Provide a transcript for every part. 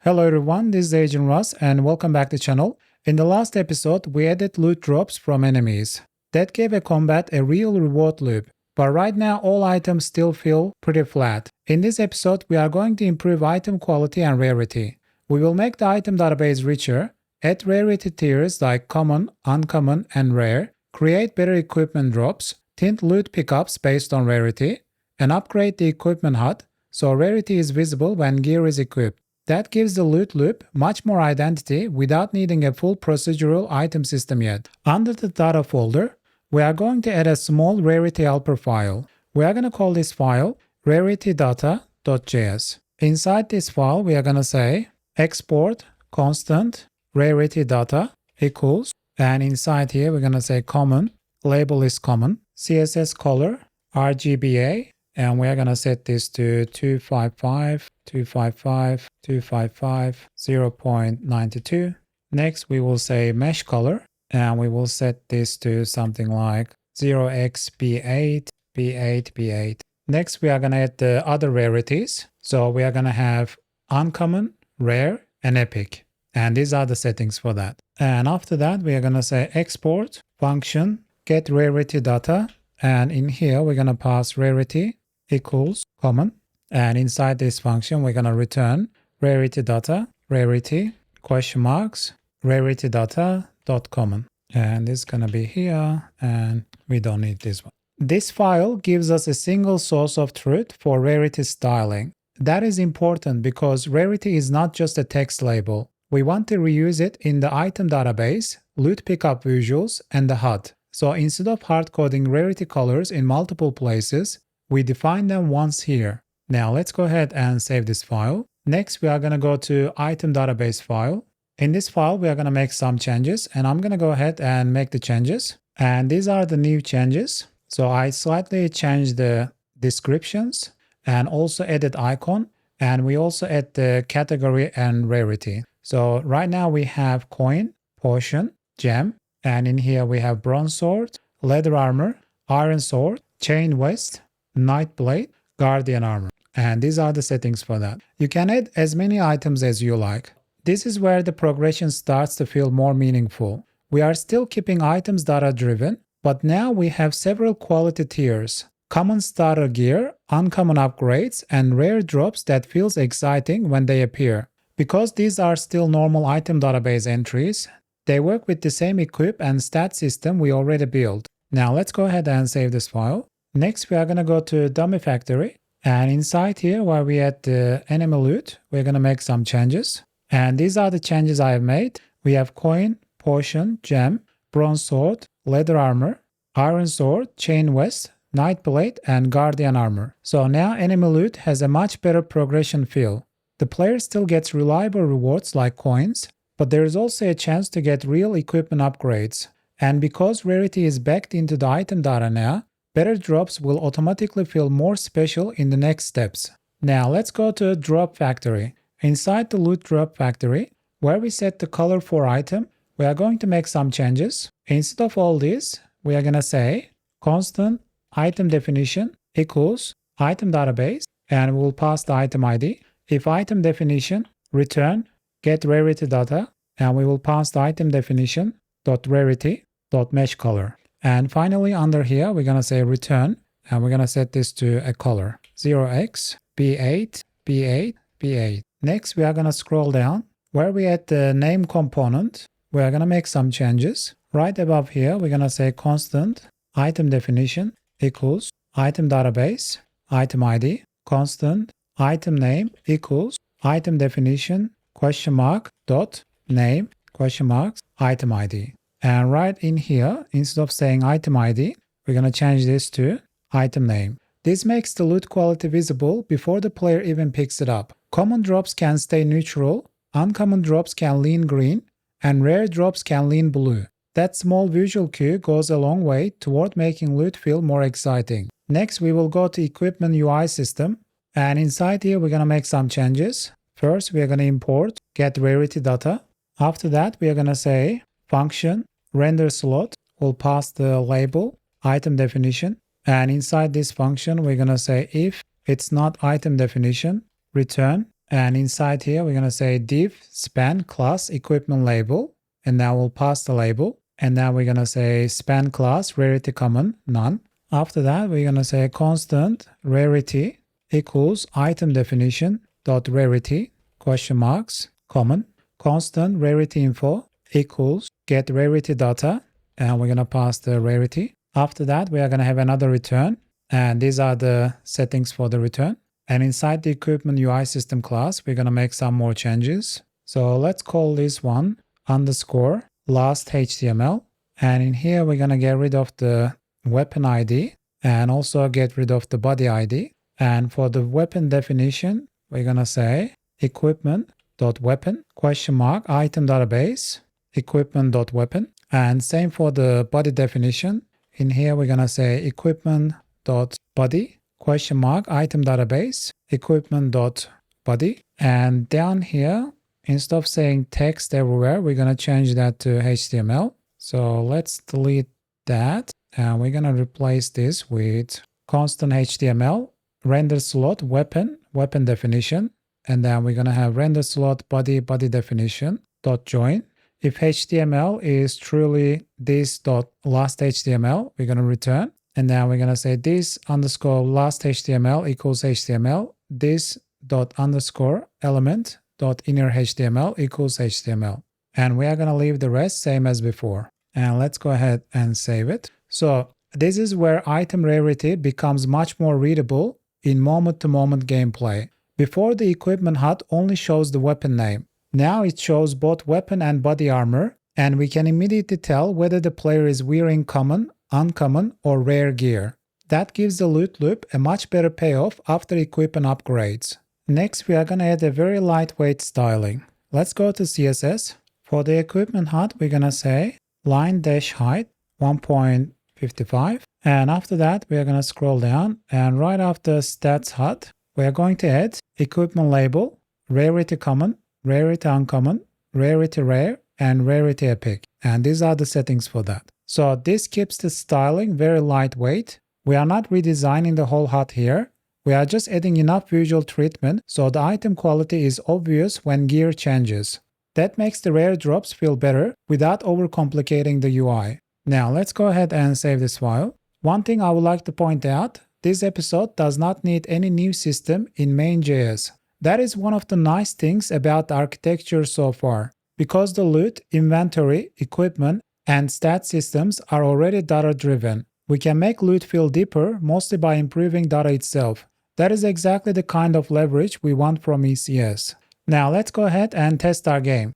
Hello everyone, this is Agent Russ and welcome back to the channel. In the last episode, we added loot drops from enemies. That gave a combat a real reward loop. But right now all items still feel pretty flat. In this episode, we are going to improve item quality and rarity. We will make the item database richer, add rarity tiers like common, uncommon, and rare, create better equipment drops, tint loot pickups based on rarity, and upgrade the equipment HUD so rarity is visible when gear is equipped. That gives the loot loop much more identity without needing a full procedural item system yet. Under the data folder, we are going to add a small rarity helper file. We are going to call this file RarityData.js. Inside this file, we are going to say export constant RarityData equals, and inside here we're going to say common, label is common, CSS color RGBA, and we are going to set this to 255, 255, 255, 0.92. Next, we will say mesh color, and we will set this to something like 0xb8, b8, b8. Next, we are going to add the other rarities. So we are going to have uncommon, rare, and epic. And these are the settings for that. And after that, we are going to say export function get rarity data. And in here, we're going to pass rarity equals common. And inside this function, we're going to return rarity data, rarity, question marks, rarity data dot common. And this is going to be here, and we don't need this one. This file gives us a single source of truth for rarity styling. That is important because rarity is not just a text label. We want to reuse it in the item database, loot pickup visuals, and the HUD. So instead of hard coding rarity colors in multiple places, we define them once here. Now let's go ahead and save this file. Next, we are going to go to item database file. In this file, we are going to make some changes, and I'm going to go ahead and make the changes. And these are the new changes. So I slightly changed the descriptions and also added icon, and we also add the category and rarity. So right now we have coin, potion, gem, and in here we have bronze sword, leather armor, iron sword, chain vest, knight blade, guardian armor. And these are the settings for that. You can add as many items as you like. This is where the progression starts to feel more meaningful. We are still keeping items data driven, but now we have several quality tiers. Common starter gear, uncommon upgrades, and rare drops that feels exciting when they appear. Because these are still normal item database entries, they work with the same equip and stat system we already built. Now let's go ahead and save this file. Next, we are going to go to dummy factory, and inside here where we add the enemy loot, we're going to make some changes. And these are the changes I have made. We have coin, potion, gem, bronze sword, leather armor, iron sword, chain vest, knight blade, and guardian armor. So now enemy loot has a much better progression feel. The player still gets reliable rewards like coins, but there is also a chance to get real equipment upgrades. And because rarity is backed into the item data now, better drops will automatically feel more special in the next steps. Now let's go to drop factory. Inside the loot drop factory, where we set the color for item, we are going to make some changes. Instead of all this, we are going to say constant item definition equals item database, and we'll pass the item ID. If item definition, return get rarity data, and we will pass the item definition dot rarity dot mesh color. And finally under here, we're going to say return, and we're going to set this to a color 0x b8 b8 b8. Next, we are going to scroll down. Where we add the name component, we are going to make some changes. Right above here, we're going to say constant item definition equals item database, item ID, constant item name equals item definition question mark dot name question marks item ID. And right in here, instead of saying item ID, we're going to change this to item name. This makes the loot quality visible before the player even picks it up. Common drops can stay neutral, uncommon drops can lean green, and rare drops can lean blue. That small visual cue goes a long way toward making loot feel more exciting. Next, we will go to equipment UI system, and inside here we're going to make some changes. First, we are going to import get rarity data. After that, we are going to say function render slot will pass the label item definition, and inside this function we're going to say if it's not item definition, return And inside here, we're going to say div span class equipment label. And now we'll pass the label. And now we're going to say span class rarity common none. After that, we're going to say constant rarity equals item definition dot rarity question marks common. Constant rarity info equals get rarity data. And we're going to pass the rarity. After that, we are going to have another return. And these are the settings for the return. And inside the equipment UI system class, we're going to make some more changes. So let's call this one underscore last HTML. And in here, we're going to get rid of the weapon ID and also get rid of the body ID. And for the weapon definition, we're going to say equipment.weapon question mark ItemDatabase equipment.weapon. And same for the body definition. In here, we're going to say equipment.body question mark ItemDatabase equipment.body. And down here, instead of saying text everywhere, we're going to change that to HTML. So let's delete that. And we're going to replace this with constant HTML, render slot weapon definition. And then we're going to have render slot body definition dot join. If HTML is truly this dot last HTML, we're going to return. And now we're going to say this underscore last HTML equals HTML. This dot underscore element dot inner HTML equals HTML. And we are going to leave the rest same as before. And let's go ahead and save it. So this is where item rarity becomes much more readable in moment-to-moment gameplay. Before, the equipment HUD only shows the weapon name. Now it shows both weapon and body armor, and we can immediately tell whether the player is wearing common, uncommon, or rare gear. That gives the loot loop a much better payoff after equipment upgrades. Next, we are going to add a very lightweight styling. Let's go to CSS. For the equipment HUD, we're going to say line-height 1.55. And after that, we are going to scroll down. And right after stats HUD, we are going to add equipment label, rarity common, rarity uncommon, rarity rare, and rarity epic. And these are the settings for that. So this keeps the styling very lightweight. We are not redesigning the whole HUD here. We are just adding enough visual treatment so the item quality is obvious when gear changes. That makes the rare drops feel better without overcomplicating the UI. Now let's go ahead and save this file. One thing I would like to point out, this episode does not need any new system in main.js. That is one of the nice things about the architecture so far. Because the loot, inventory, equipment, and stat systems are already data-driven, we can make loot feel deeper mostly by improving data itself. That is exactly the kind of leverage we want from ECS. Now let's go ahead and test our game.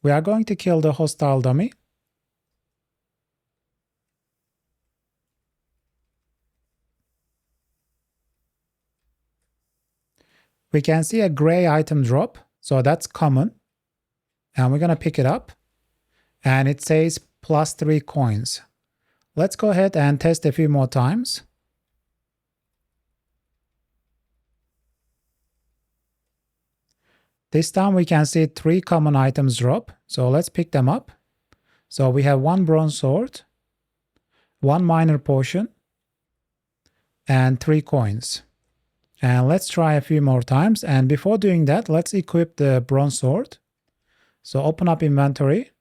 We are going to kill the hostile dummy. We can see a gray item drop, so that's common. And we're going to pick it up. And it says +3 coins. Let's go ahead and test a few more times. This time we can see 3 common items drop, so let's pick them up. So we have 1 bronze sword, 1 minor potion, and 3 coins. And let's try a few more times, and before doing that, let's equip the bronze sword. So open up inventory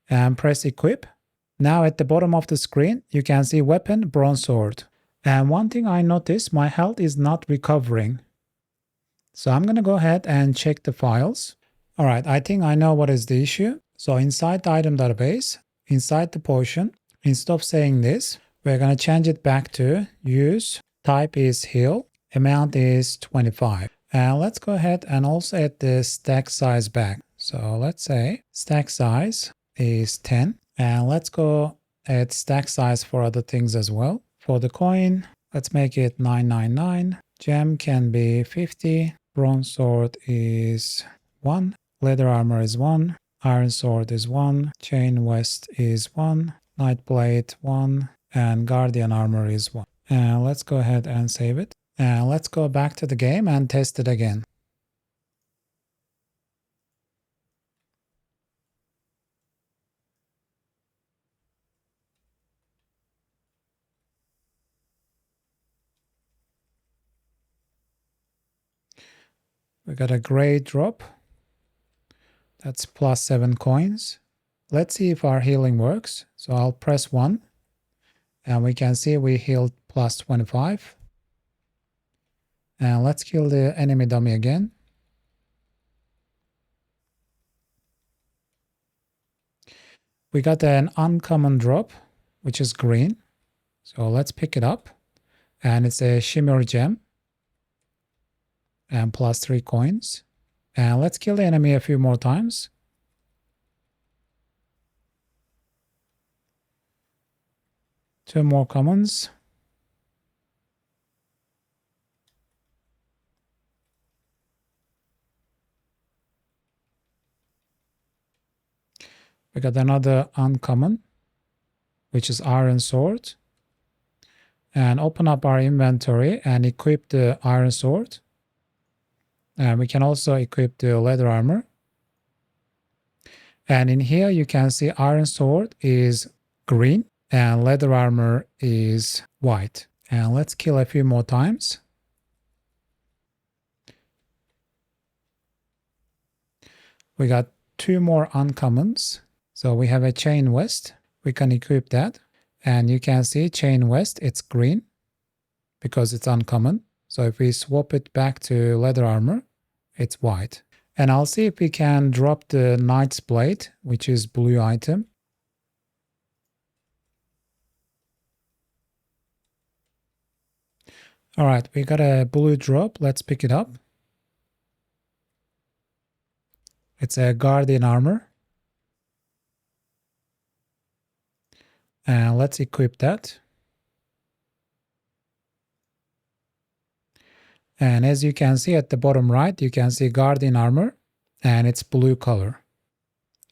and press equip. Now at the bottom of the screen, you can see weapon, bronze sword. And one thing I noticed, my health is not recovering. So I'm going to go ahead and check the files. All right, I think I know what is the issue. So inside the item database, inside the potion, instead of saying this, we're going to change it back to use, type is heal, amount is 25. And let's go ahead and also add the stack size back. So let's say stack size is 10. And let's go add stack size for other things as well. For the coin, let's make it 999. Gem can be 50. Bronze sword is 1. Leather armor is 1. Iron sword is 1. Chain vest is 1. Knight blade 1. And guardian armor is 1. And let's go ahead and save it. And let's go back to the game and test it again. We got a gray drop. That's plus 7 coins. Let's see if our healing works. So I'll press 1 and we can see we healed plus 25. And let's kill the enemy dummy again. We got an uncommon drop, which is green. So let's pick it up. And it's a shimmer gem. And plus 3 coins. And let's kill the enemy a few more times. Two more commons. We got another uncommon, which is iron sword. And open up our inventory and equip the iron sword. And we can also equip the leather armor. And in here you can see iron sword is green and leather armor is white. And let's kill a few more times. We got 2 more uncommons. So we have a chain vest. We can equip that. And you can see chain vest, it's green because it's uncommon. So if we swap it back to leather armor, it's white. And I'll see if we can drop the knight's blade, which is blue item. All right, we got a blue drop. Let's pick it up. It's a guardian armor. And let's equip that. And as you can see at the bottom right, you can see guardian armor and it's blue color.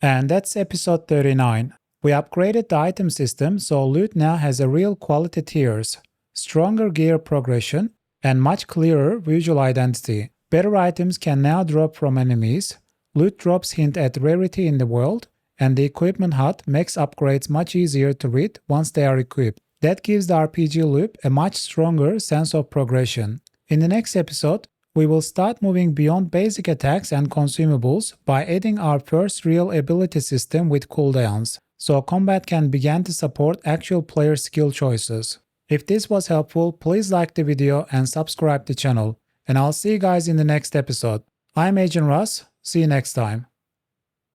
And that's episode 39. We upgraded the item system so loot now has a real quality tiers, stronger gear progression, and much clearer visual identity. Better items can now drop from enemies, loot drops hint at rarity in the world, and the equipment HUD makes upgrades much easier to read once they are equipped. That gives the RPG loop a much stronger sense of progression. In the next episode, we will start moving beyond basic attacks and consumables by adding our first real ability system with cooldowns, so combat can begin to support actual player skill choices. If this was helpful, please like the video and subscribe to the channel, and I'll see you guys in the next episode. I'm Agent Russ, see you next time.